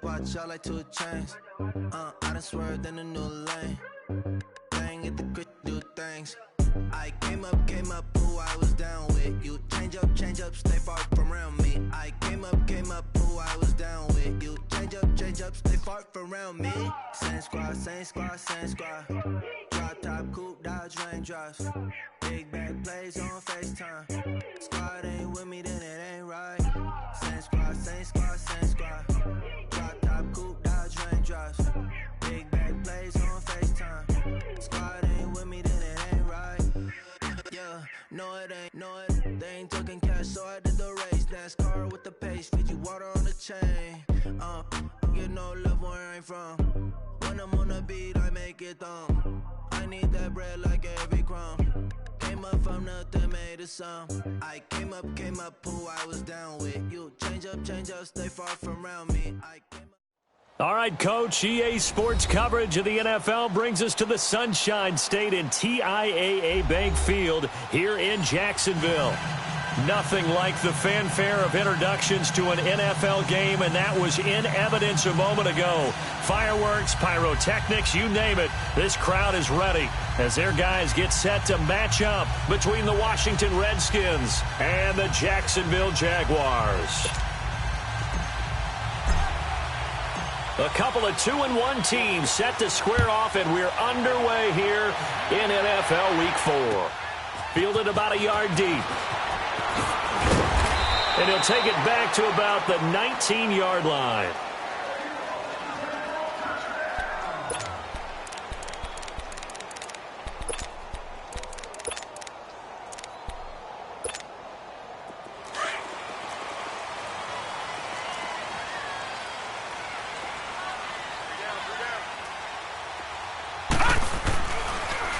Watch out like 2 chains. I done swerved in a new lane. Bang at the grit, do things. I came up, who I was down with. You change up, stay far from around me. I came up, who I was down with. You change up, stay far from around me. Same squad. Drop top, coupe, dodge raindrops. Big bag plays on FaceTime. Squad ain't with me, then it ain't right. Same squad. Drop top, coupe, dodge raindrops. Big bag plays on FaceTime. Squad ain't with me, then it ain't right. Yeah, no it ain't. They ain't talking cash, so I did the race. NASCAR with the pace, feed you water on the chain. Get no love where I ain't from. When I'm on the beat, I make it thumb. I need that bread like every crumb. Came up from nothing, made a sum. I came up, who I was down with. You change up, stay far from around me. All right, Coach, EA Sports coverage of the NFL brings us to the Sunshine State in TIAA Bank Field here in Jacksonville. Nothing like the fanfare of introductions to an NFL game, and that was in evidence a moment ago. Fireworks, pyrotechnics, you name it. This crowd is ready as their guys get set to match up between the Washington Redskins and the Jacksonville Jaguars. A couple of 2-1 teams set to square off, and we're underway here in NFL Week 4. Fielded about a yard deep. And he'll take it back to about the 19-yard line.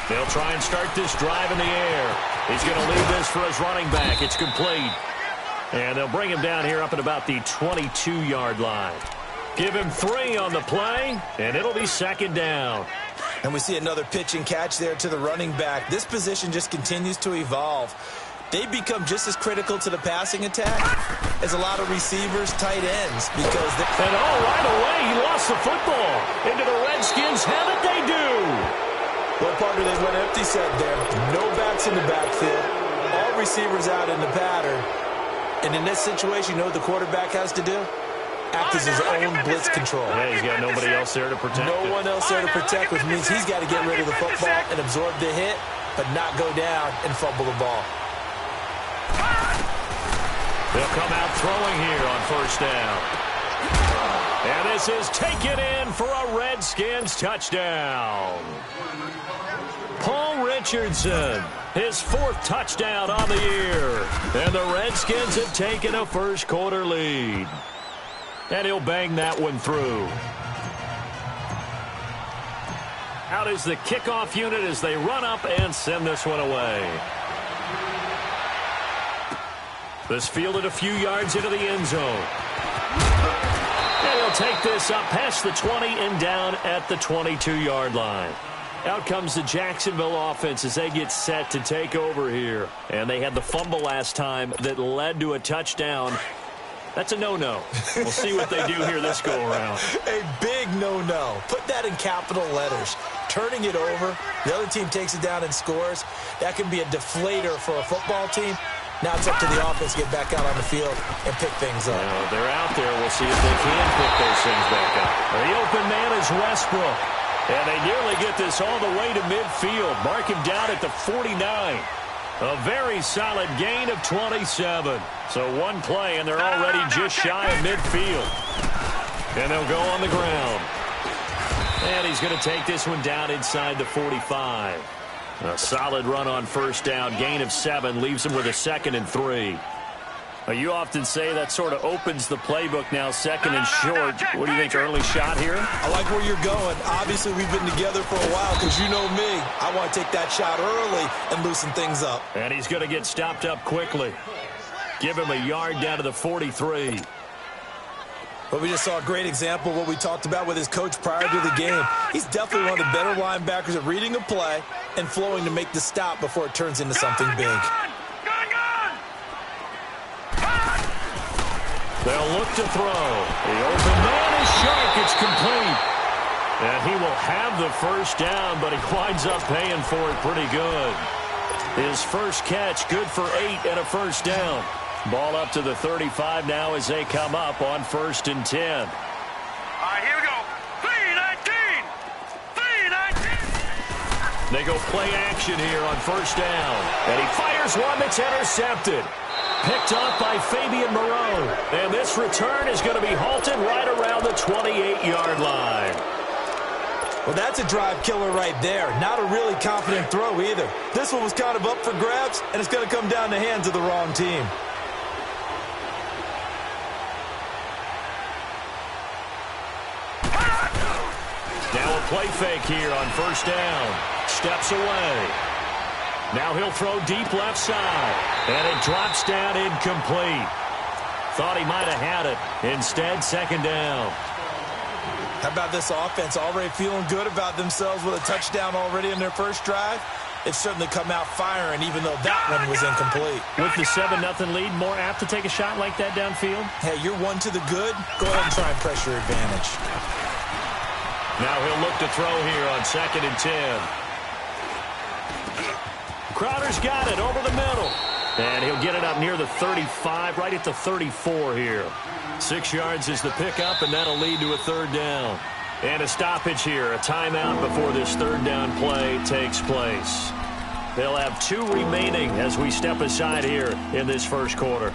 They'll try and start this drive in the air. He's going to leave this for his running back. It's complete. And they'll bring him down here up at about the 22-yard line. Give him 3 on the play, and it'll be second down. And we see another pitch and catch there to the running back. This position just continues to evolve. They become just as critical to the passing attack as a lot of receivers, tight ends. Because and right away, he lost the football. Into the Redskins have it, they do. Well, partner, they went empty set there. No backs in the backfield. All receivers out in the pattern. And in this situation, you know what the quarterback has to do? Act as his own blitz control. Yeah, he's got nobody else there to protect. No one else there to protect, which means he's got to get rid of the football and absorb the hit, but not go down and fumble the ball. They'll come out throwing here on first down. And this is taken in for a Redskins touchdown. Paul Richardson, his 4th touchdown on the year. And the Redskins have taken a first-quarter lead. And he'll bang that one through. Out is the kickoff unit as they run up and send this one away. This fielded a few yards into the end zone. And he'll take this up past the 20 and down at the 22-yard line. Out comes the Jacksonville offense as they get set to take over here. And they had the fumble last time that led to a touchdown. That's a no-no. We'll see what they do here this go-around. A big no-no. Put that in capital letters. Turning it over, the other team takes it down and scores. That can be a deflator for a football team. Now it's up to the offense to get back out on the field and pick things up. Well, they're out there. We'll see if they can pick those things back up. The open man is Westbrook. And they nearly get this all the way to midfield. Mark him down at the 49. A very solid gain of 27. So one play, and they're already just shy of midfield. And they'll go on the ground. And he's going to take this one down inside the 45. A solid run on first down. Gain of 7 leaves him with a 2nd and 3. You often say that sort of opens the playbook now, 2nd and short. What do you think, early shot here? I like where you're going. Obviously, we've been together for a while because you know me. I want to take that shot early and loosen things up. And he's going to get stopped up quickly. Give him a yard down to the 43. But we just saw a great example of what we talked about with his coach prior to the game. He's definitely one of the better linebackers at reading a play and flowing to make the stop before it turns into something big. They'll look to throw. The open man is short. complete. And he will have the first down, but he winds up paying for it pretty good. His first catch, good for 8 and a first down. Ball up to the 35 now as they come up on 1st and 10. All right, here we go. 3-19. 3-19. They go play action here on 1st down. And he fires one that's intercepted. Picked up by Fabian Moreau. And this return is going to be halted right around the 28-yard line. Well, that's a drive killer right there. Not a really confident throw either. This one was kind of up for grabs, and it's going to come down the hands of the wrong team. Now a play fake here on 1st down. Steps away. Now he'll throw deep left side. And it drops down incomplete. Thought he might have had it. Instead, 2nd down. How about this offense already feeling good about themselves with a touchdown already in their first drive? They've certainly come out firing, even though that one was incomplete. With the 7-0 lead, more apt to take a shot like that downfield? Hey, you're one to the good. Go ahead and try and press your advantage. Now he'll look to throw here on 2nd and 10. Crowder's got it over the middle. And he'll get it up near the 35, right at the 34 here. 6 yards is the pickup, and that'll lead to a 3rd down. And a stoppage here, a timeout before this 3rd down play takes place. They'll have 2 remaining as we step aside here in this first quarter.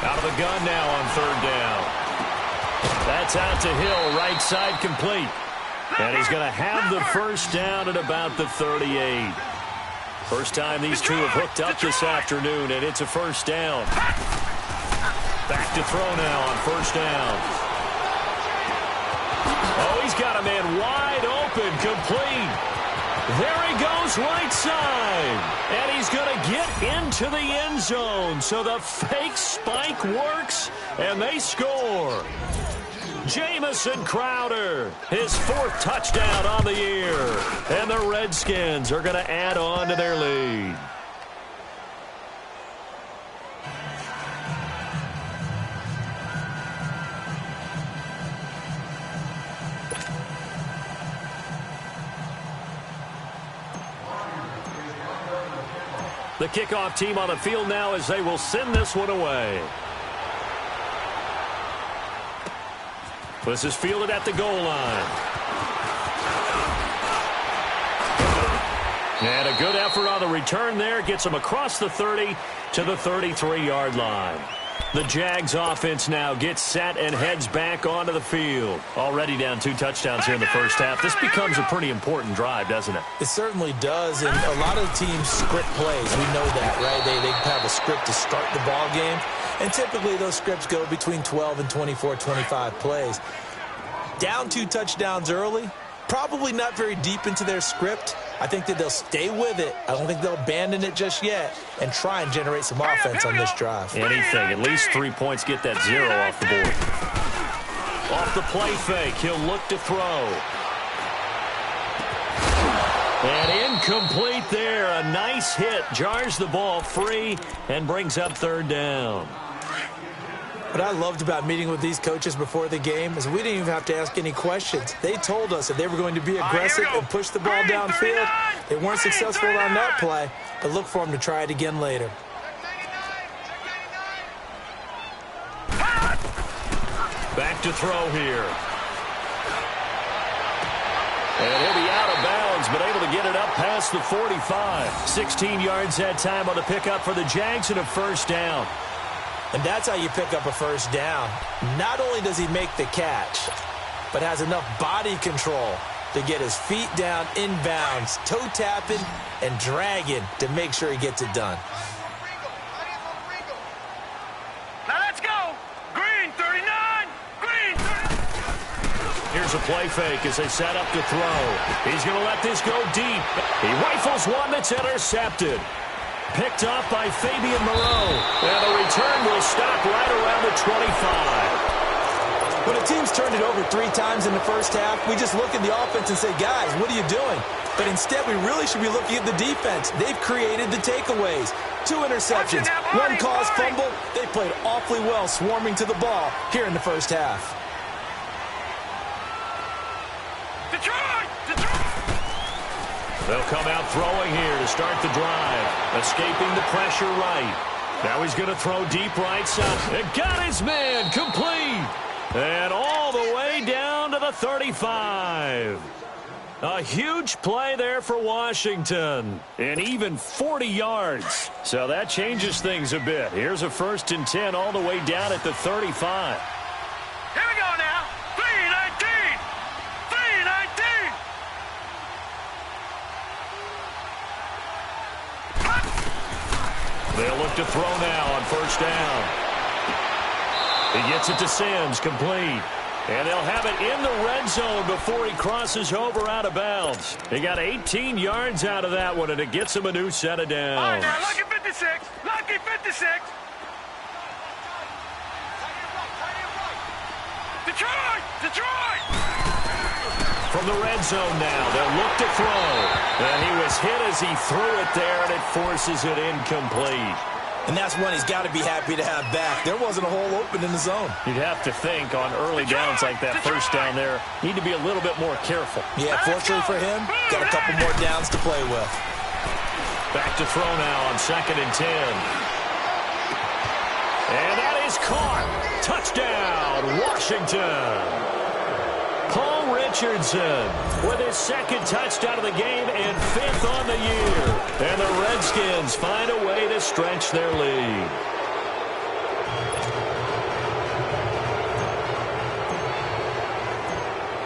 Out of the gun now on 3rd down. That's out to Hill, right side complete. And he's going to have the first down at about the 38. First time these two have hooked up this afternoon, and it's a first down. Back to throw now on 1st down. Oh, he's got a man wide open, complete. There he goes, right side. And he's going to get into the end zone. So the fake spike works, and they score. Jamison Crowder, his 4th touchdown on the year. And the Redskins are going to add on to their lead. The kickoff team on the field now as they will send this one away. This is fielded at the goal line. And a good effort on the return there. Gets them across the 30 to the 33-yard line. The Jags offense now gets set and heads back onto the field. Already down 2 touchdowns here in the first half. This becomes a pretty important drive, doesn't it? It certainly does, and a lot of teams script plays. We know that, right? They have a script to start the ball game, and typically those scripts go between 12 and 24, 25 plays. Down 2 touchdowns early, probably not very deep into their script. I think that they'll stay with it. I don't think they'll abandon it just yet and try and generate some offense on this drive. Anything. At least 3 points, get that 0 off the board. Off the play fake, he'll look to throw. And incomplete there. A nice hit. Jars the ball free and brings up 3rd down. What I loved about meeting with these coaches before the game is we didn't even have to ask any questions. They told us that they were going to be aggressive and push the ball downfield. They weren't successful on that play, but look for them to try it again later. Back to throw here. And he'll be out of bounds, but able to get it up past the 45. 16 yards that time on the pickup for the Jags and a first down. And that's how you pick up a first down. Not only does he make the catch, but has enough body control to get his feet down inbounds, toe tapping and dragging to make sure he gets it done. Now let's go. Green 39. Green 39. Here's a play fake as they set up to throw. He's going to let this go deep. He rifles one that's intercepted. Picked up by Fabian Moreau. And the return will stop right around the 25. When a team's turned it over 3 times in the first half, we just look at the offense and say, guys, what are you doing? But instead, we really should be looking at the defense. They've created the takeaways. 2 interceptions, 1 caused fumble. They played awfully well swarming to the ball here in the first half. They'll come out throwing here to start the drive. Escaping the pressure right. Now he's going to throw deep right side. It got his man complete. And all the way down to the 35. A huge play there for Washington. And even 40 yards. So that changes things a bit. Here's a 1st and 10 all the way down at the 35. Here we go now. 3-19. 3-19. They'll look to throw now on 1st down. He gets it to Sims, complete. And they'll have it in the red zone before he crosses over out of bounds. He got 18 yards out of that one, and it gets him a new set of downs. All right, now, lucky 56. Lucky 56. Detroit! Detroit! From the red zone now, they'll look to throw. And he was hit as he threw it there, and it forces it incomplete. And that's one he's got to be happy to have back. There wasn't a hole open in the zone. You'd have to think on early downs like that 1st down there, need to be a little bit more careful. Yeah, fortunately for him, got a couple more downs to play with. Back to throw now on 2nd and 10. And that is caught. Touchdown, Washington. Paul Richardson with his 2nd touchdown of the game and 5th on the year. And the Redskins find a way to stretch their lead.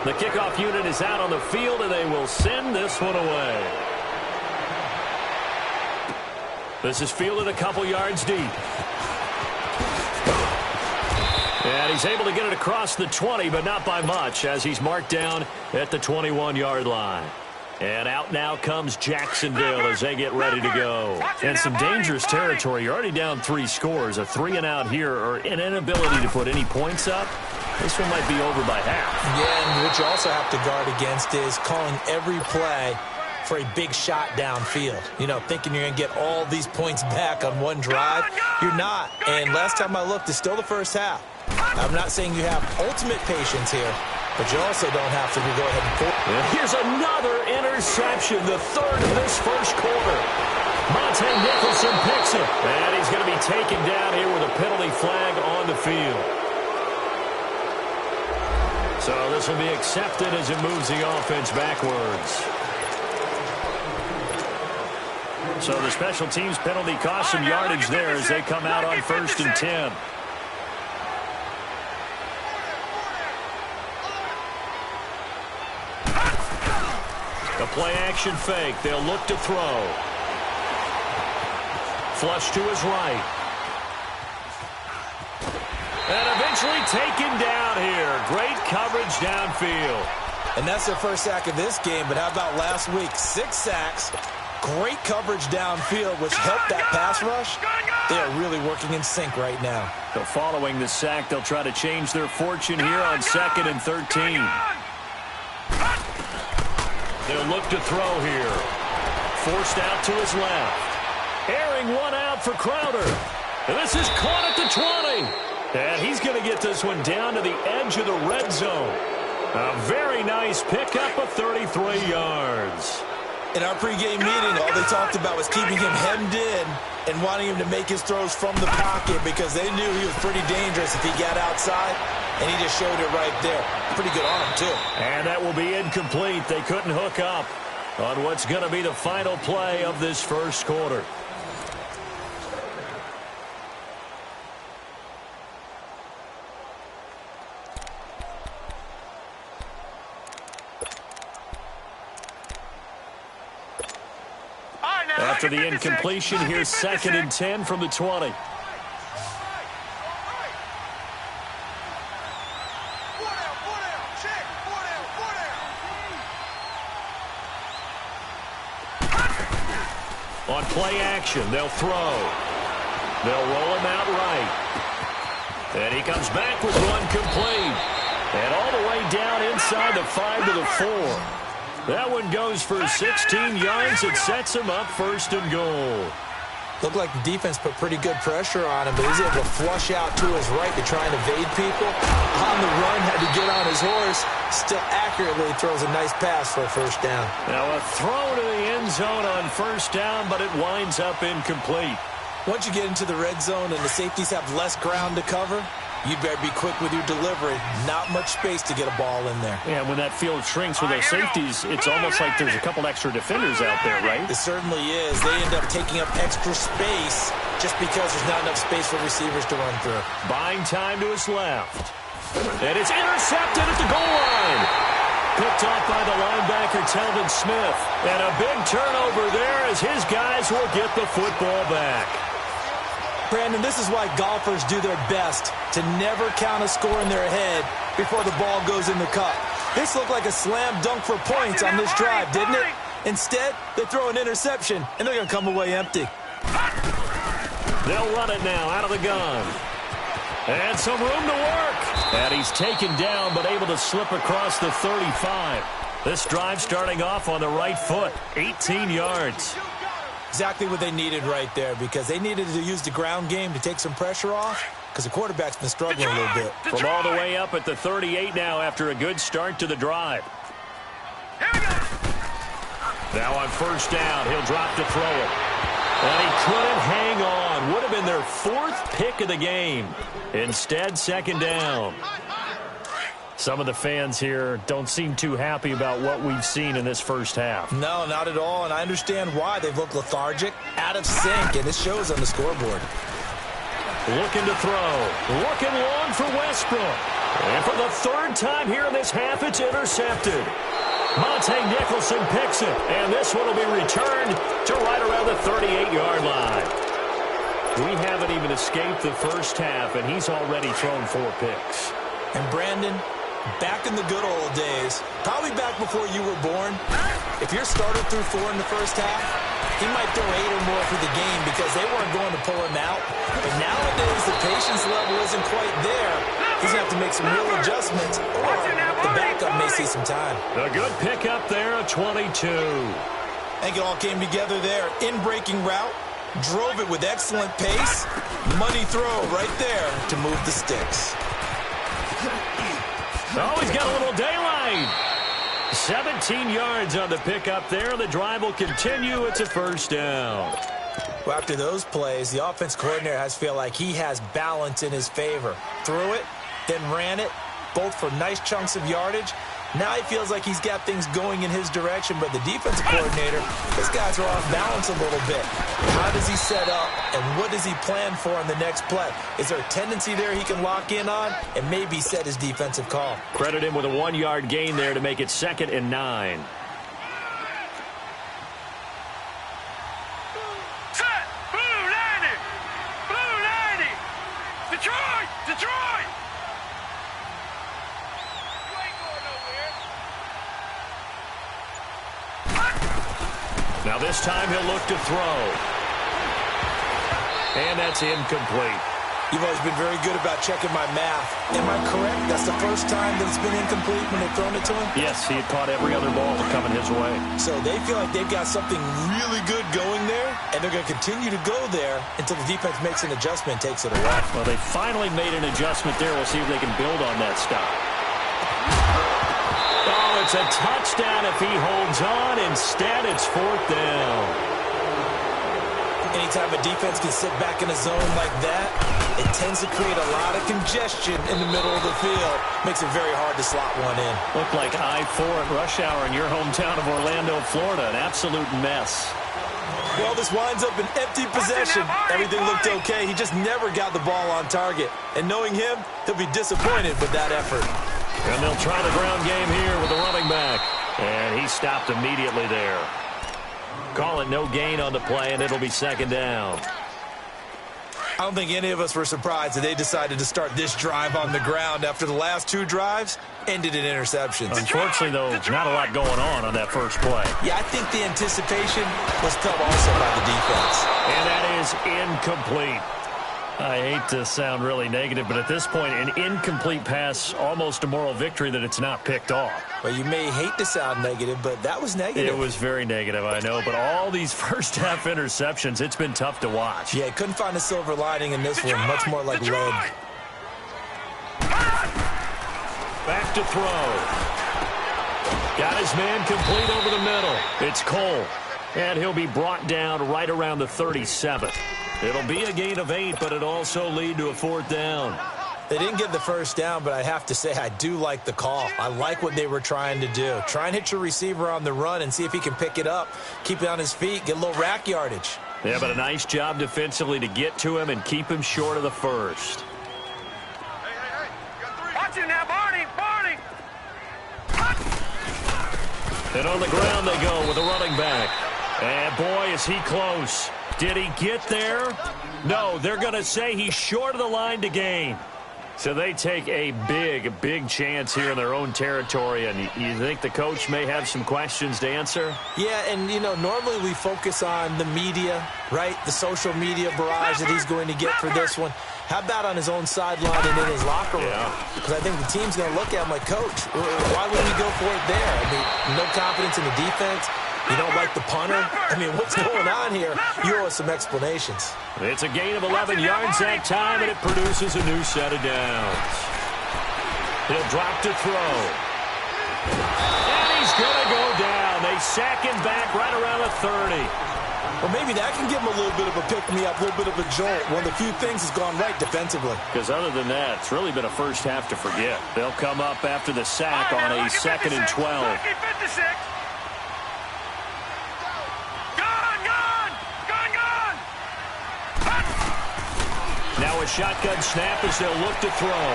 The kickoff unit is out on the field, and they will send this one away. This is fielded a couple yards deep. And he's able to get it across the 20, but not by much, as he's marked down at the 21-yard line. And out now comes Jacksonville as they get ready to go. And some dangerous territory. You're already down 3 scores. A 3-and-out here, or an inability to put any points up. This one might be over by half. Yeah, and what you also have to guard against is calling every play for a big shot downfield. You know, thinking you're going to get all these points back on one drive. You're not. And last time I looked, it's still the first half. I'm not saying you have ultimate patience here, but you also don't have to go ahead and pull. And here's another interception, the 3rd of this 1st quarter. Monte Nicholson picks it, and he's going to be taken down here with a penalty flag on the field. So this will be accepted as it moves the offense backwards. So the special teams penalty cost some yardage there as they come out on 1st and 10. A play-action fake. They'll look to throw. Flush to his right. And eventually taken down here. Great coverage downfield. And that's their first sack of this game, but how about last week? 6 sacks, great coverage downfield, which helped that pass rush. They are really working in sync right now. So following the sack, they'll try to change their fortune here on 2nd and 13. They'll look to throw here. Forced out to his left. Airing one out for Crowder. And this is caught at the 20. And he's going to get this one down to the edge of the red zone. A very nice pickup of 33 yards. In our pregame meeting, all they talked about was keeping him hemmed in and wanting him to make his throws from the pocket because they knew he was pretty dangerous if he got outside, and he just showed it right there. Pretty good arm, too. And that will be incomplete. They couldn't hook up on what's going to be the final play of this 1st quarter. After the incompletion, here's 2nd and 10 from the 20. On play action, they'll throw. They'll roll him out right. And he comes back with one complete. And all the way down inside the 5 to the 4. That one goes for 16 yards. It sets him up 1st and goal. Looked like the defense put pretty good pressure on him, but he's able to flush out to his right to try and evade people. On the run, had to get on his horse. Still accurately throws a nice pass for a 1st down. Now a throw to the end zone on 1st down, but it winds up incomplete. Once you get into the red zone and the safeties have less ground to cover, you better be quick with your delivery. Not much space to get a ball in there. Yeah, when that field shrinks with those safeties, it's almost like there's a couple extra defenders out there, right? It certainly is. They end up taking up extra space just because there's not enough space for receivers to run through. Buying time to his left. And it's intercepted at the goal line. Picked off by the linebacker, Telvin Smith. And a big turnover there as his guys will get the football back. Brandon, this is why golfers do their best to never count a score in their head before the ball goes in the cup. This looked like a slam dunk for points on this drive, didn't it? Instead, they throw an interception, and they're going to come away empty. They'll run it now out of the gun. And some room to work. And he's taken down, but able to slip across the 35. This drive starting off on the right foot, 18 yards. Exactly what they needed right there, because they needed to use the ground game to take some pressure off, because the quarterback's been struggling a little bit. From all the way up at the 38 now after a good start to the drive. Now on 1st down, he'll drop to throw it. And he couldn't hang on. Would have been their 4th pick of the game. Instead, 2nd down. Some of the fans here don't seem too happy about what we've seen in this 1st half. No, not at all, and I understand why. They've looked lethargic, out of sync, and it shows on the scoreboard. Looking to throw. Looking long for Westbrook. And for the 3rd time here in this half, it's intercepted. Monte Nicholson picks it, and this one will be returned to right around the 38-yard line. We haven't even escaped the 1st half, and he's already thrown 4 picks. And Brandon, back in the good old days, probably back before you were born, if your starter threw 4 in the 1st half, he might throw 8 or more for the game because they weren't going to pull him out. But nowadays, the patience level isn't quite there. He's going to have to make some real adjustments, or the backup may see some time. A good pickup there, a 22. I think it all came together there. In-breaking route, drove it with excellent pace. Money throw right there to move the sticks. Oh, he's got a little daylight. 17 yards on the pickup there. The drive will continue. It's a 1st down. Well, after those plays, the offense coordinator has feel like he has balance in his favor. Threw it, then ran it, both for nice chunks of yardage. Now he feels like he's got things going in his direction, but the defensive coordinator, his guys are off balance a little bit. How does he set up, and what does he plan for in the next play? Is there a tendency there he can lock in on and maybe set his defensive call? Credit him with a 1-yard gain there to make it 2nd and 9. Set! Blue 90! Blue 90! Detroit! Detroit! You ain't going nowhere. Now this time he'll look to throw. And that's incomplete. You've always been very good about checking my math. Am I correct? That's the 1st time that it's been incomplete when they've thrown it to him? Yes, he had caught every other ball coming his way. So they feel like they've got something really good going there, and they're going to continue to go there until the defense makes an adjustment and takes it away. Well, they finally made an adjustment there. We'll see if they can build on that stop. Oh, it's a touchdown if he holds on. Instead, it's 4th down. Anytime a defense can sit back in a zone like that, it tends to create a lot of congestion in the middle of the field. Makes it very hard to slot one in. Looked like I-4 at rush hour in your hometown of Orlando, Florida. An absolute mess. Well, this winds up an empty possession. Everything looked okay. He just never got the ball on target. And knowing him, he'll be disappointed with that effort. And they'll try the ground game here with the running back. And he stopped immediately there. Call it no gain on the play, and it'll be 2nd down. I don't think any of us were surprised that they decided to start this drive on the ground after the last 2 drives ended in interceptions. Unfortunately, though, not a lot going on that first play. Yeah, I think the anticipation was felt also by the defense. And that is incomplete. I hate to sound really negative, but at this point, an incomplete pass, almost a moral victory that it's not picked off. Well, you may hate to sound negative, but that was negative. It was very negative, I know, but all these first-half interceptions, it's been tough to watch. Yeah, couldn't find a silver lining in this one, much more like lead. Back to throw. Got his man complete over the middle. It's Cole, and he'll be brought down right around the 37th. It'll be a gain of 8, but it'll also lead to a 4th down. They didn't get the first down, but I have to say I do like the call. I like what they were trying to do. Try and hit your receiver on the run and see if he can pick it up, keep it on his feet, get a little rack yardage. Yeah, but a nice job defensively to get to him and keep him short of the first. Watch him now, Barney! Barney! And on the ground they go with a running back. And boy, is he close. Did he get there? No, they're going to say he's short of the line to gain. So they take a big chance here in their own territory. And you think the coach may have some questions to answer? Yeah, and, you know, normally we focus on the media, right? The social media barrage that he's going to get for this one. How about on his own sideline and in his locker room? Because I think the team's going to look at him like, Coach, why would we go for it there? I mean, no confidence in the defense. You don't like the punter? I mean, what's going on here? You owe us some explanations. It's a gain of 11 yards that time, and it produces a new set of downs. He'll drop to throw. And he's going to go down. They sack him back right around the 30. Well, maybe that can give him a little bit of a pick-me-up, a little bit of a jolt. One of the few things has gone right defensively. Because other than that, it's really been a first half to forget. They'll come up after the sack on a 2nd and 12. Now a shotgun snap as they'll look to throw.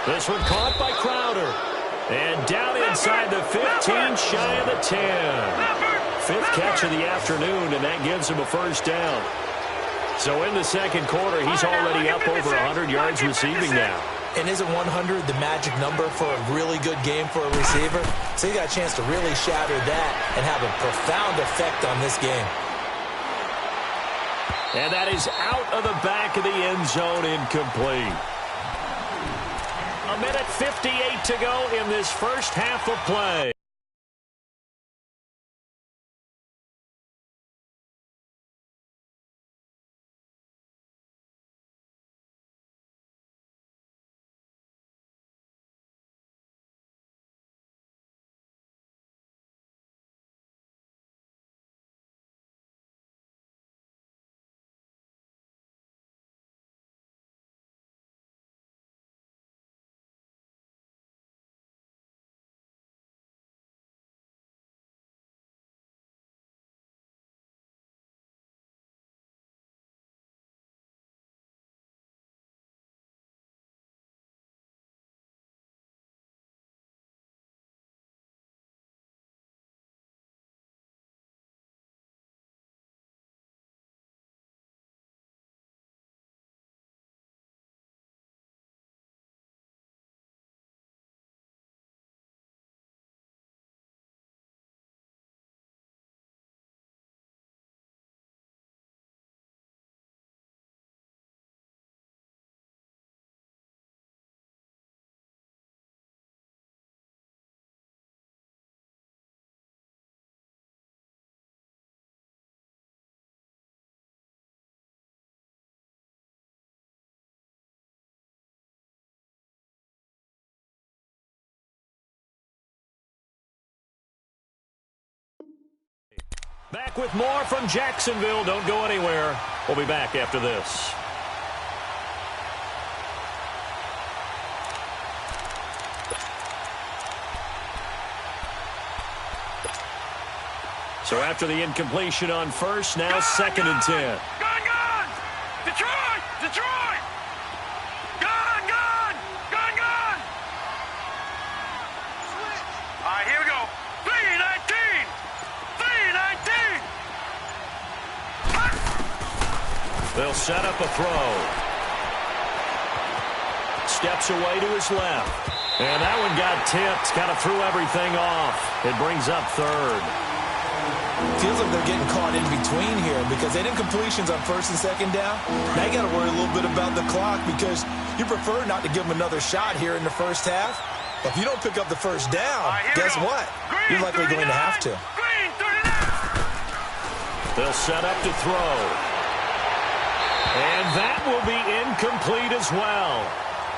This one caught by Crowder. And down inside the 15, shy of the 10. 5th catch of the afternoon, and that gives him a first down. So in the second quarter, he's already up over 100 yards receiving now. And isn't 100 the magic number for a really good game for a receiver? So he got a chance to really shatter that and have a profound effect on this game. And that is out of the back of the end zone, incomplete. A minute 58 to go in this first half of play. Back with more from Jacksonville. Don't go anywhere. We'll be back after this. So after the incompletion on first, now 2nd and 10. Gone! Detroit! Detroit! Gone! All right, here we go. 3-19! They'll set up a throw. Steps away to his left. And that one got tipped. Kind of threw everything off. It brings up 3rd. Feels like they're getting caught in between here because they didn't completions on first and second down. Now you got to worry a little bit about the clock because you prefer not to give them another shot here in the first half. But if you don't pick up the first down, guess what? You're likely going to have to. They'll set up to throw. And that will be incomplete as well.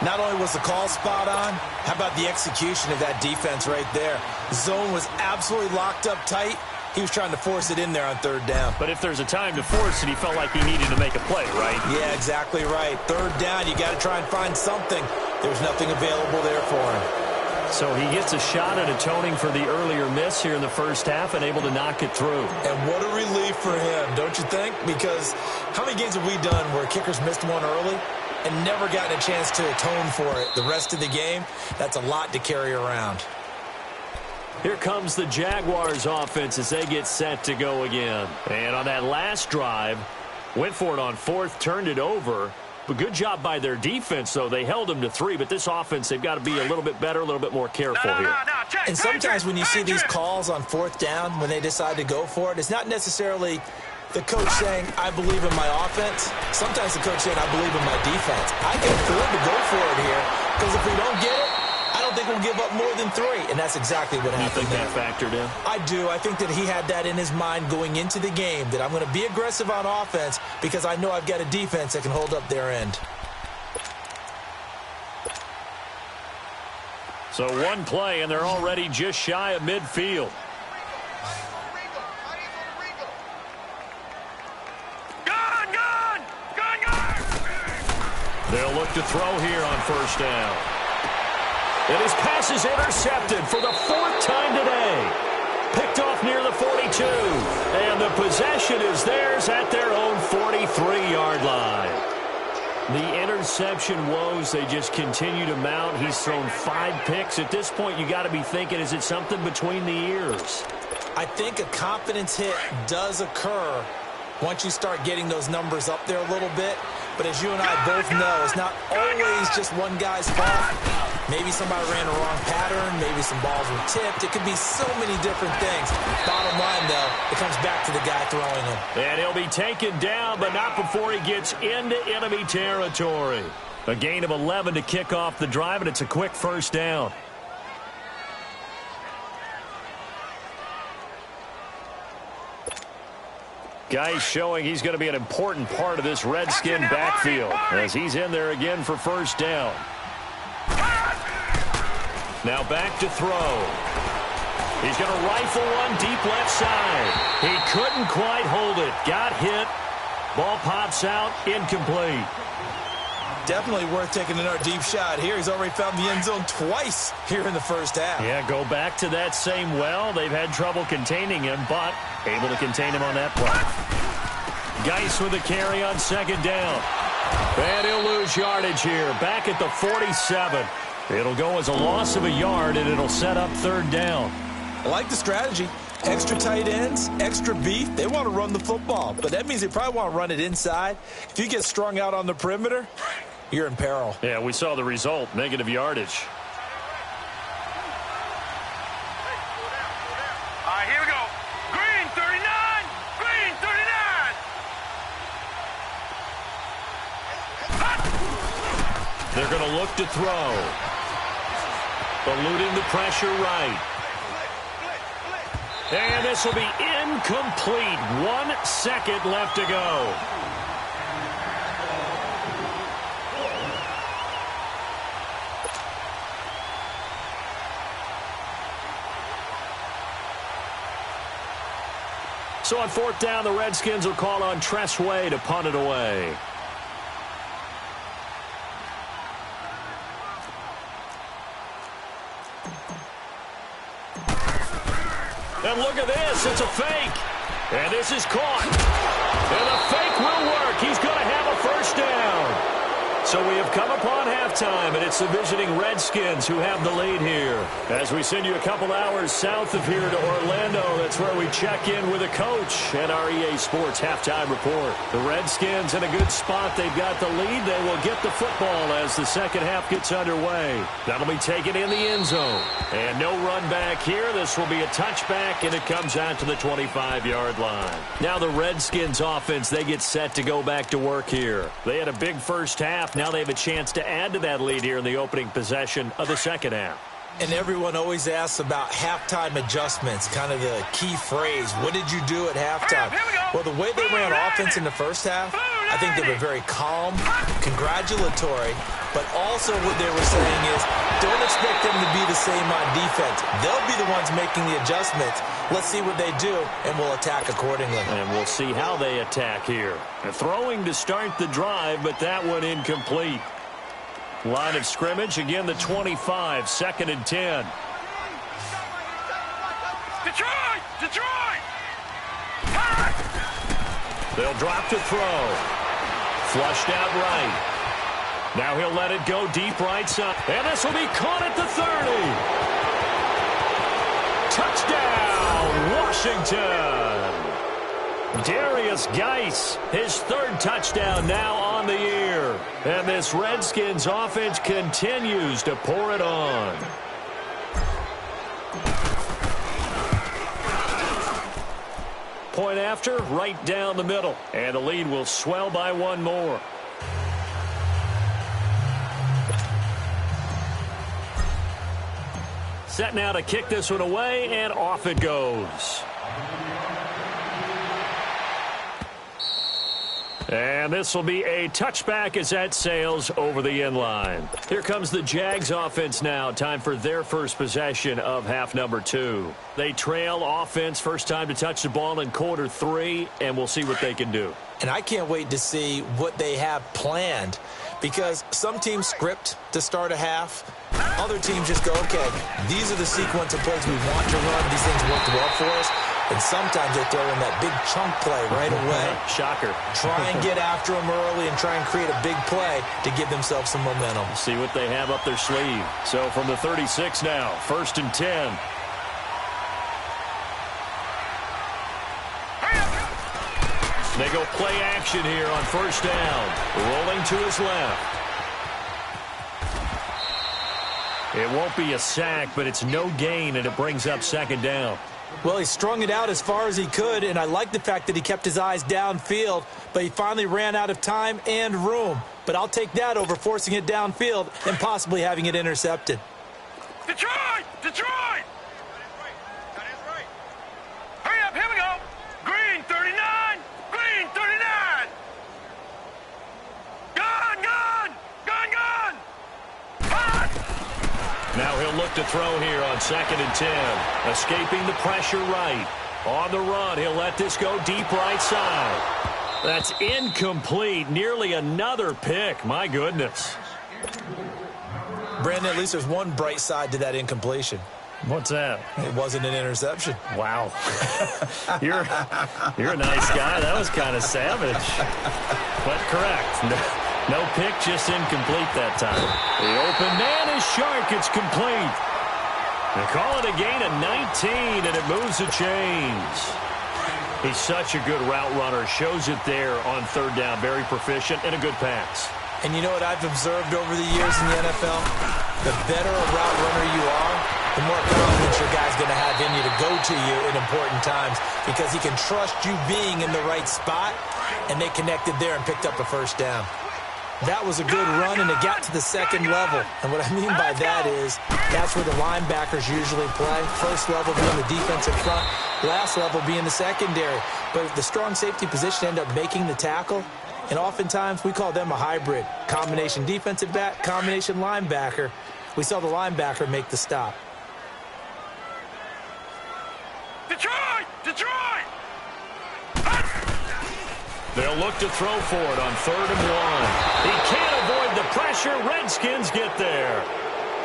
Not only was the call spot on, how about the execution of that defense right there? Zone was absolutely locked up tight. He was trying to force it in there on third down. But if there's a time to force it, he felt like he needed to make a play, right? Yeah, exactly right. Third down, you got to try and find something. There's nothing available there for him. So he gets a shot at atoning for the earlier miss here in the first half and able to knock it through. And what a relief for him, don't you think? Because how many games have we done where kickers missed one early and never gotten a chance to atone for it the rest of the game? That's a lot to carry around. Here comes the Jaguars offense as they get set to go again. And on that last drive, went for it on fourth, turned it over. But good job by their defense, though. They held them to 3, but this offense, they've got to be a little bit better, a little bit more careful here. And sometimes when you see these calls on fourth down, when they decide to go for it, it's not necessarily the coach saying, I believe in my offense. Sometimes the coach saying, I believe in my defense. I can afford to go for it here because if we don't get it, I don't think we'll give up more than 3, and that's exactly what happened. You think that factored in? I do. I think that he had that in his mind going into the game, that I'm going to be aggressive on offense because I know I've got a defense that can hold up their end. So one play, and they're already just shy of midfield. They'll look to throw here on first down. And his pass is intercepted for the 4th time today. Picked off near the 42. And the possession is theirs at their own 43-yard line. The interception woes, they just continue to mount. He's thrown 5 picks. At this point, you got to be thinking, is it something between the ears? I think a confidence hit does occur once you start getting those numbers up there a little bit. But as you and I both know, it's not always just one guy's fault. Maybe somebody ran a wrong pattern. Maybe some balls were tipped. It could be so many different things. Bottom line, though, it comes back to the guy throwing them. And he'll be taken down, but not before he gets into enemy territory. A gain of 11 to kick off the drive, and it's a quick first down. Guy showing he's going to be an important part of this Redskin backfield as he's in there again for first down. Now back to throw. He's going to rifle one deep left side. He couldn't quite hold it. Got hit. Ball pops out. Incomplete. Definitely worth taking another deep shot here. He's already found the end zone twice here in the first half. Yeah, go back to that same well. They've had trouble containing him, but able to contain him on that play. Geis with a carry on second down. And he'll lose yardage here. Back at the 47. It'll go as a loss of a yard, and it'll set up third down. I like the strategy. Extra tight ends, extra beef. They want to run the football, but that means they probably want to run it inside. If you get strung out on the perimeter, you're in peril. Yeah, we saw the result, negative yardage. All right, here we go. Green 39, green 39. They're going to look to throw. Eluding the pressure right. And this will be incomplete. 1 second left to go. So on fourth down, the Redskins will call on Tressway to punt it away. And look at this. It's a fake. And this is caught. And the fake will work. He's going to have a first down. So we have come upon halftime. halftime, and it's the visiting Redskins who have the lead here. As we send you a couple hours south of here to Orlando, that's where we check in with a coach and our EA Sports halftime report. The Redskins in a good spot. They've got the lead. They will get the football as the second half gets underway. That'll be taken in the end zone. And no run back here. This will be a touchback, and it comes out to the 25-yard line. Now the Redskins offense, they get set to go back to work here. They had a big first half. Now they have a chance to add to that lead here in the opening possession of the second half. And everyone always asks about halftime adjustments, kind of the key phrase. What did you do at halftime? Well, the way they ran offense in the first half, I think they were very calm, congratulatory, but also what they were saying is don't expect them to be the same on defense. They'll be the ones making the adjustments. Let's see what they do, and we'll attack accordingly. And we'll see how they attack here. Throwing to start the drive, but that one incomplete. Line of scrimmage, again the 25, 2nd and 10. Detroit! Detroit! They'll drop to throw. Flushed out right. Now he'll let it go deep right side. And this will be caught at the 30. Touchdown, Washington. Darius Geis, his 3rd touchdown now on the year. And this Redskins offense continues to pour it on. Point after, right down the middle. And the lead will swell by one more. Set now to kick this one away, and off it goes. And this will be a touchback as that sails over the end line. Here comes the Jags offense now. Time for their first possession of half number 2. They trail offense, first time to touch the ball in quarter 3, and we'll see what they can do. And I can't wait to see what they have planned, because some teams script to start a half. Other teams just go, okay, these are the sequence of plays we want to run. These things worked well for us. And sometimes they throw in that big chunk play right away. Shocker. Try and get after them early and try and create a big play to give themselves some momentum. See what they have up their sleeve. So from the 36 now, 1st and 10. They go play action here on 1st down. Rolling to his left. It won't be a sack, but it's no gain, and it brings up 2nd down. Well, he strung it out as far as he could, and I like the fact that he kept his eyes downfield, but he finally ran out of time and room. But I'll take that over forcing it downfield and possibly having it intercepted. Detroit! Detroit! Hurry up, here we go! Green 39! Green 39! Gun! Gun! Gun! Gun! Hot! Now he'll look to throw here on 2nd and 10. Escaping the pressure right. On the run, he'll let this go deep right side. That's incomplete. Nearly another pick. My goodness. Brandon, at least there's one bright side to that incompletion. What's that? It wasn't an interception. Wow. You're a nice guy. That was kind of savage. But correct. No pick, just incomplete that time. The open man is Shark. It's complete. They call it a gain of 19, and it moves the chains. He's such a good route runner. Shows it there on 3rd down. Very proficient and a good pass. And you know what I've observed over the years in the NFL? The better a route runner you are, the more confidence your guy's going to have in you to go to you in important times, because he can trust you being in the right spot, and they connected there and picked up a 1st down. That was a good run, and it got to the 2nd level. And what I mean by that is that's where the linebackers usually play. 1st level being the defensive front, last level being the secondary. But the strong safety position end up making the tackle, and oftentimes we call them a hybrid. Combination defensive back, combination linebacker. We saw the linebacker make the stop. Detroit! Detroit! They'll look to throw for it on 3rd and 1. He can't avoid the pressure. Redskins get there.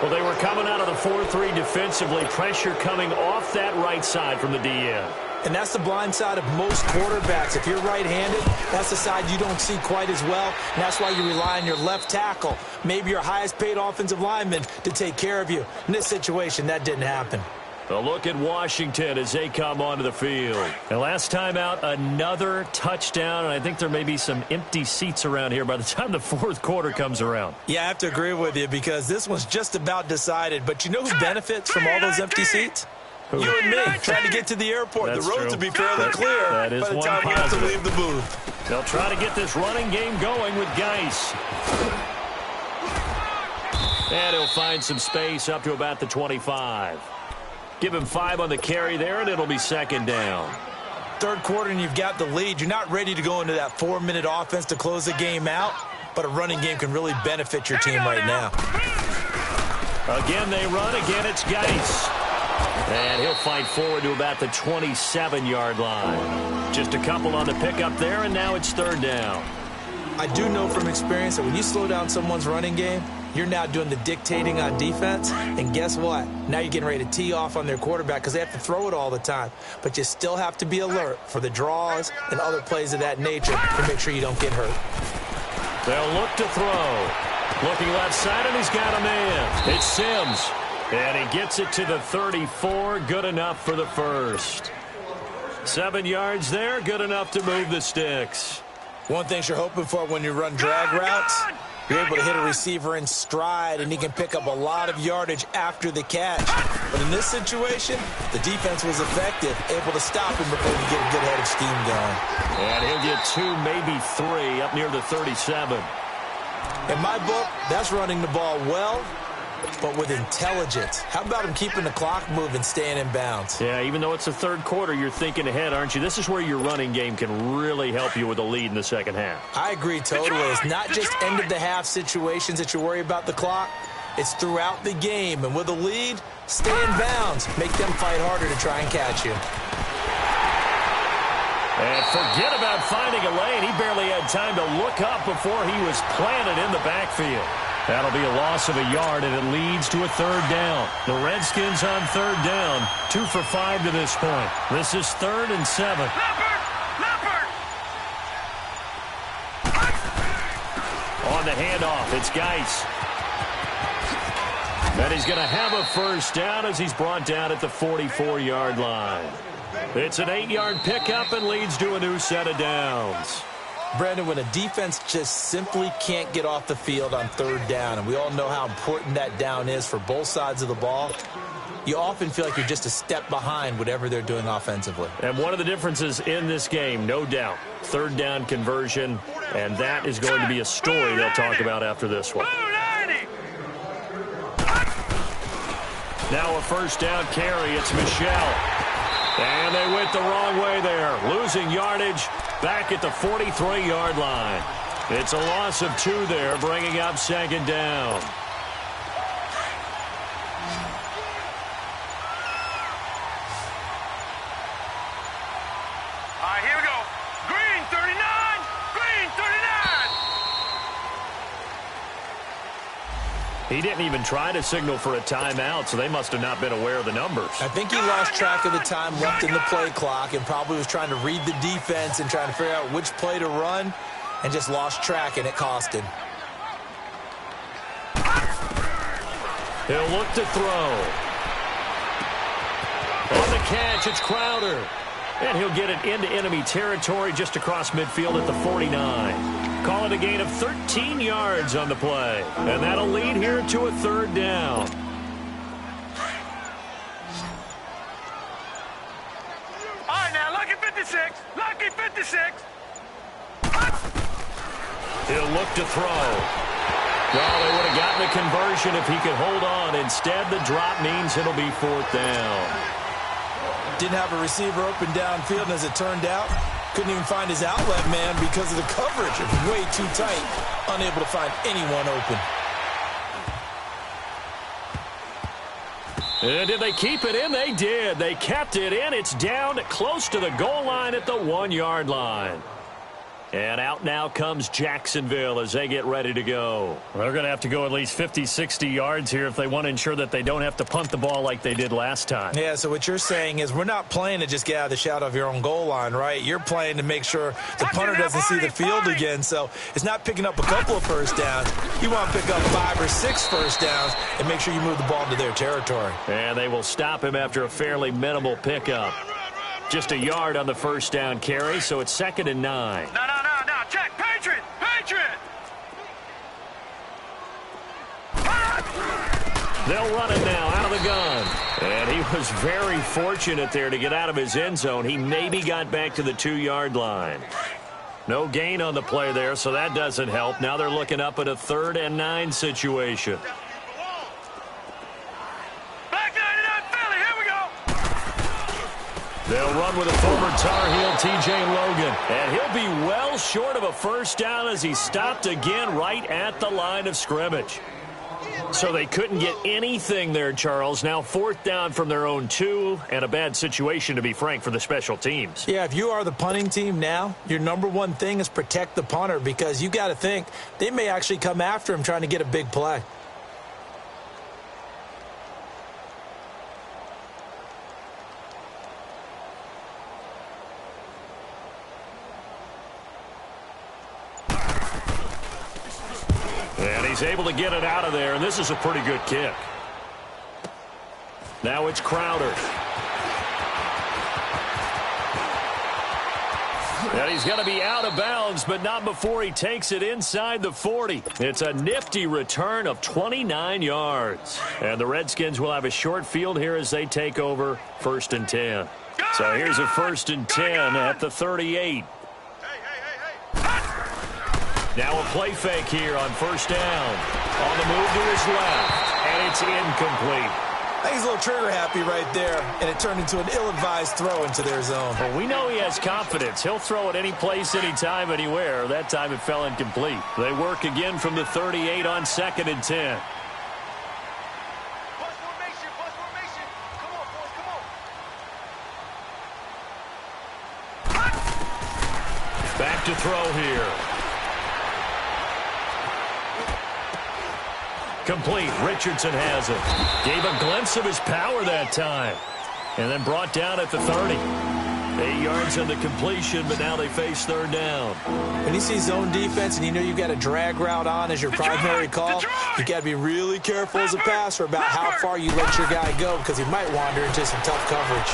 Well, they were coming out of the 4-3 defensively. Pressure coming off that right side from the DN. And that's the blind side of most quarterbacks. If you're right-handed, that's the side you don't see quite as well. And that's why you rely on your left tackle, maybe your highest-paid offensive lineman, to take care of you. In this situation, that didn't happen. A look at Washington as they come onto the field. And last time out, another touchdown, and I think there may be some empty seats around here by the time the fourth quarter comes around. Yeah, I have to agree with you because this one's just about decided. But you know who benefits from all those empty seats? Who? You and me, trying to get to the airport. That's the roads true. will be fairly clear that is by the one time we have to positive. leave the booth. They'll try to get this running game going with Geis. And he'll find some space up to about the 25. Give him 5 on the carry there, and it'll be second down. Third quarter, and you've got the lead. You're not ready to go into that 4-minute offense to close the game out, but a running game can really benefit your team right now. Again, they run. Again, it's Geis. And he'll fight forward to about the 27-yard line. Just a couple on the pickup there, and now it's third down. I do know from experience that when you slow down someone's running game, you're now doing the dictating on defense. And guess what? Now you're getting ready to tee off on their quarterback because they have to throw it all the time. But you still have to be alert for the draws and other plays of that nature to make sure you don't get hurt. They'll look to throw. Looking left side, and he's got a man. It's Sims. And he gets it to the 34. Good enough for the first. 7 yards there. Good enough to move the sticks. One thing you're hoping for when you run drag routes, you're able to hit a receiver in stride, and he can pick up a lot of yardage after the catch. But in this situation, the defense was effective, able to stop him before he get a good head of steam going. And he'll get 2, maybe 3, up near the 37. In my book, that's running the ball well, but with intelligence. How about him keeping the clock moving, staying in bounds? Yeah, even though it's the third quarter, you're thinking ahead, aren't you? This is where your running game can really help you with a lead in the second half. I agree totally. It's not just end-of-the-half situations that you worry about the clock. It's throughout the game. And with a lead, stay in bounds. Make them fight harder to try and catch you. And forget about finding a lane. He barely had time to look up before he was planted in the backfield. That'll be a loss of a yard, and it leads to a third down. The Redskins on third down, 2 for 5 to this point. This is 3rd and 7. On the handoff, it's Geis. And he's going to have a first down as he's brought down at the 44-yard line. It's an 8-yard pickup and leads to a new set of downs. Brandon, when a defense just simply can't get off the field on third down, and we all know how important that down is for both sides of the ball, you often feel like you're just a step behind whatever they're doing offensively. And one of the differences in this game, no doubt, third down conversion, and that is going to be a story they'll talk about after this one. Now a first down carry, it's Michelle. And they went the wrong way there, losing yardage back at the 43-yard line. It's a loss of 2 there, bringing up second down. All right, here we go. Green 39, green 39. He didn't even try to signal for a timeout, so they must have not been aware of the numbers. I think he lost track of the time left in the play clock and probably was trying to read the defense and trying to figure out which play to run and just lost track, and it cost him. He'll look to throw. On the catch, it's Crowder. And he'll get it into enemy territory just across midfield at the 49. Call it a gain of 13 yards on the play. And that'll lead here to a third down. All right, now, lucky 56, lucky 56. He'll look to throw. Well, they would have gotten the conversion if he could hold on. Instead, the drop means it'll be fourth down. Didn't have a receiver open downfield, and as it turned out, couldn't even find his outlet man because of the coverage. It was way too tight, unable to find anyone open. And did they keep it in? They did. They kept it in. It's down close to the goal line at the 1-yard line. And out now comes Jacksonville as they get ready to go. They're going to have to go at least 50, 60 yards here if they want to ensure that they don't have to punt the ball like they did last time. Yeah, so what you're saying is we're not playing to just get out of the shadow of your own goal line, right? You're playing to make sure the punter doesn't see the field again. So it's not picking up a couple of first downs. You want to pick up 5 or 6 first downs and make sure you move the ball into their territory. And they will stop him after a fairly minimal pickup. Just a yard on the first down carry, so it's 2nd and 9. No. Check. Patriot. They'll run it now out of the gun. And he was very fortunate there to get out of his end zone. He maybe got back to the 2-yard line. No gain on the play there, so that doesn't help. Now they're looking up at a 3rd and 9 situation. Back 99 Philly. Here we go. They'll run with a former Tar Heel, T.J. Logan. And he'll be well short of a first down as he stopped again right at the line of scrimmage. So they couldn't get anything there, Charles. Now 4th down from their own 2, and a bad situation, to be frank, for the special teams. Yeah, if you are the punting team now, your number one thing is protect the punter, because you got to think they may actually come after him trying to get a big play. And he's able to get it out of there, and this is a pretty good kick. Now it's Crowder. And he's going to be out of bounds, but not before he takes it inside the 40. It's a nifty return of 29 yards. And the Redskins will have a short field here as they take over 1st and 10. So here's a 1st and 10 at the 38. Now a play fake here on 1st down. On the move to his left, and it's incomplete. I think he's a little trigger happy right there, and it turned into an ill-advised throw into their zone. Well, we know he has confidence. He'll throw it any place, anytime, anywhere. That time it fell incomplete. They work again from the 38 on 2nd and 10. Back to throw here. Complete. Richardson has it. Gave a glimpse of his power that time. And then brought down at the 30. 8 yards on the completion, but now they face 3rd down. When you see zone defense and you know you've got a drag route on as your primary call, you got to be really careful as a passer about how far you let your guy go, because he might wander into some tough coverage.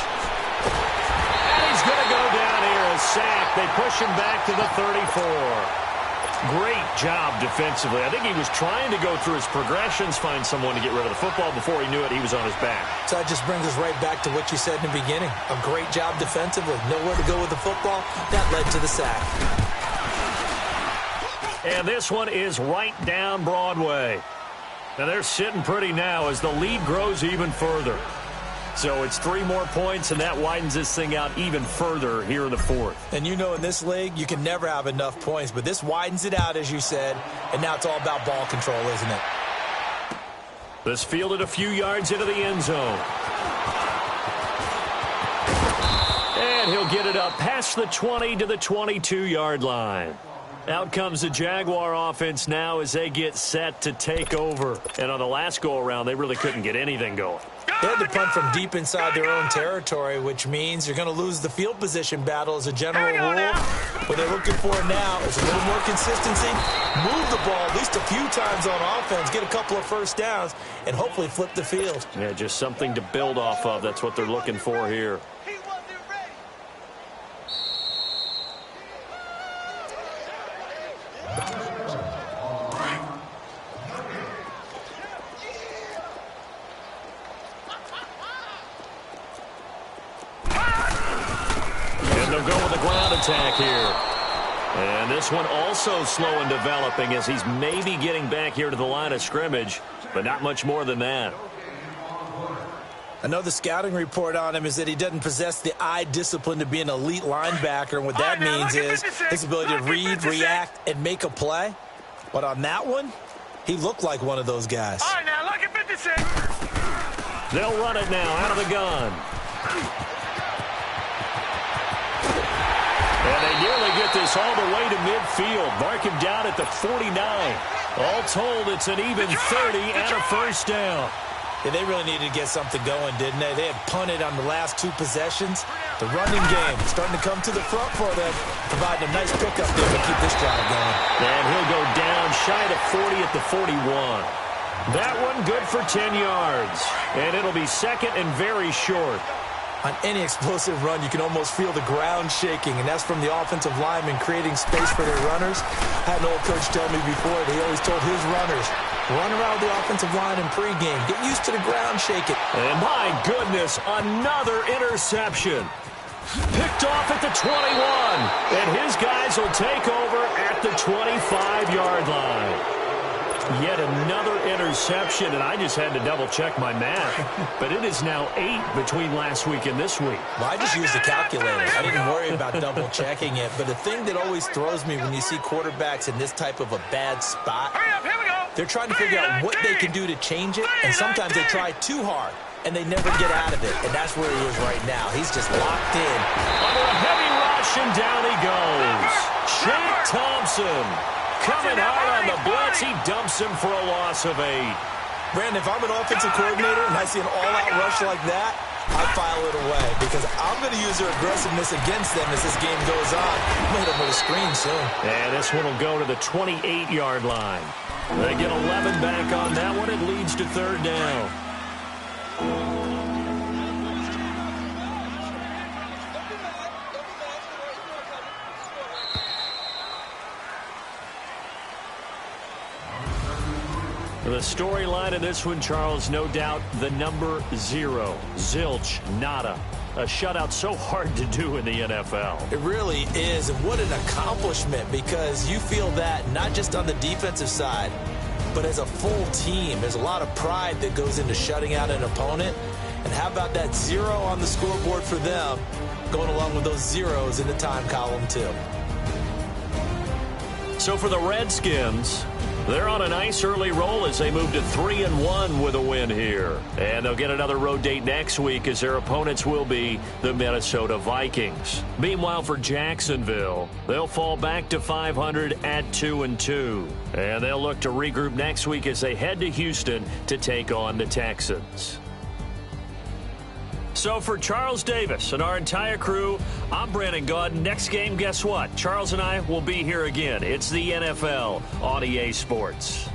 And he's going to go down here, a sack. They push him back to the 34. Great job defensively. I think he was trying to go through his progressions, find someone to get rid of the football. Before he knew it, he was on his back. So that just brings us right back to what you said in the beginning. A great job defensively. Nowhere to go with the football. That led to the sack. And this one is right down Broadway. Now they're sitting pretty now as the lead grows even further. So it's 3 more points, and that widens this thing out even further here in the 4th. And you know in this league, you can never have enough points, but this widens it out, as you said, and now it's all about ball control, isn't it? This fielded a few yards into the end zone. And he'll get it up past the 20 to the 22-yard line. Out comes the Jaguar offense now as they get set to take over. And on the last go-around, they really couldn't get anything going. They had to punt from deep inside their own territory, which means you're going to lose the field position battle as a general rule. What they're looking for now is a little more consistency, move the ball at least a few times on offense, get a couple of first downs, and hopefully flip the field. Yeah, just something to build off of. That's what they're looking for here. Attack here. And this one also slow in developing as he's maybe getting back here to the line of scrimmage, but not much more than that. I know the scouting report on him is that he doesn't possess the eye discipline to be an elite linebacker, and what that means is his ability to read, react, and make a play. But on that one, he looked like one of those guys. All right, now, look at 56. They'll run it now out of the gun. And they nearly get get this all the way to midfield. Mark him down at the 49. All told, it's an even 30 and a first down. Yeah, they really needed to get something going, didn't they? They had punted on the last 2 possessions. The running game starting to come to the front for them, providing a nice pickup there to keep this drive going. And he'll go down shy of 40 at the 41. That one good for 10 yards. And it'll be second and very short. On any explosive run, you can almost feel the ground shaking, and that's from the offensive linemen creating space for their runners. I had an old coach tell me before, he always told his runners, run around the offensive line in pregame. Get used to the ground shaking. And my goodness, another interception. Picked off at the 21. And his guys will take over at the 25-yard line. Yet another interception, and I just had to double-check my math. But it is now 8 between last week and this week. Well, I just used the calculator. I didn't worry about double-checking it. But the thing that always throws me when you see quarterbacks in this type of a bad spot, they're trying to figure out what they can do to change it, and sometimes they try too hard, and they never get out of it. And that's where he is right now. He's just locked in. Under a heavy rush, and down he goes. Shake Thompson. Coming hard on the blitz, he dumps him for a loss of 8. Brandon, if I'm an offensive coordinator and I see an all-out rush like that, I file it away because I'm going to use their aggressiveness against them as this game goes on. I'm going to hit them with a screen soon. And this one will go to the 28-yard line. They get 11 back on that one. It leads to third down. The storyline of this one, Charles, no doubt the number 0. Zilch, nada. A shutout so hard to do in the NFL. It really is, and what an accomplishment, because you feel that not just on the defensive side, but as a full team. There's a lot of pride that goes into shutting out an opponent. And how about that 0 on the scoreboard for them, going along with those zeros in the time column too. So for the Redskins, they're on a nice early roll as they move to 3-1 with a win here. And they'll get another road date next week as their opponents will be the Minnesota Vikings. Meanwhile, for Jacksonville, they'll fall back to 500 at 2-2. And they'll look to regroup next week as they head to Houston to take on the Texans. So for Charles Davis and our entire crew, I'm Brandon Gaudin. Next game, guess what? Charles and I will be here again. It's the NFL on EA Sports.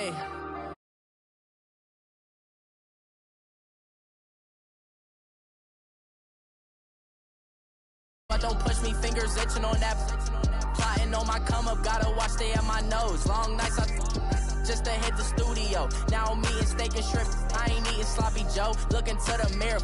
Hey. But don't push me, fingers itching on that. Plotting on my come up, gotta watch stay at my nose. Long nights, just to hit the studio. Now I'm eating steak and shrimp. I ain't eating sloppy Joe. Looking to the mirror.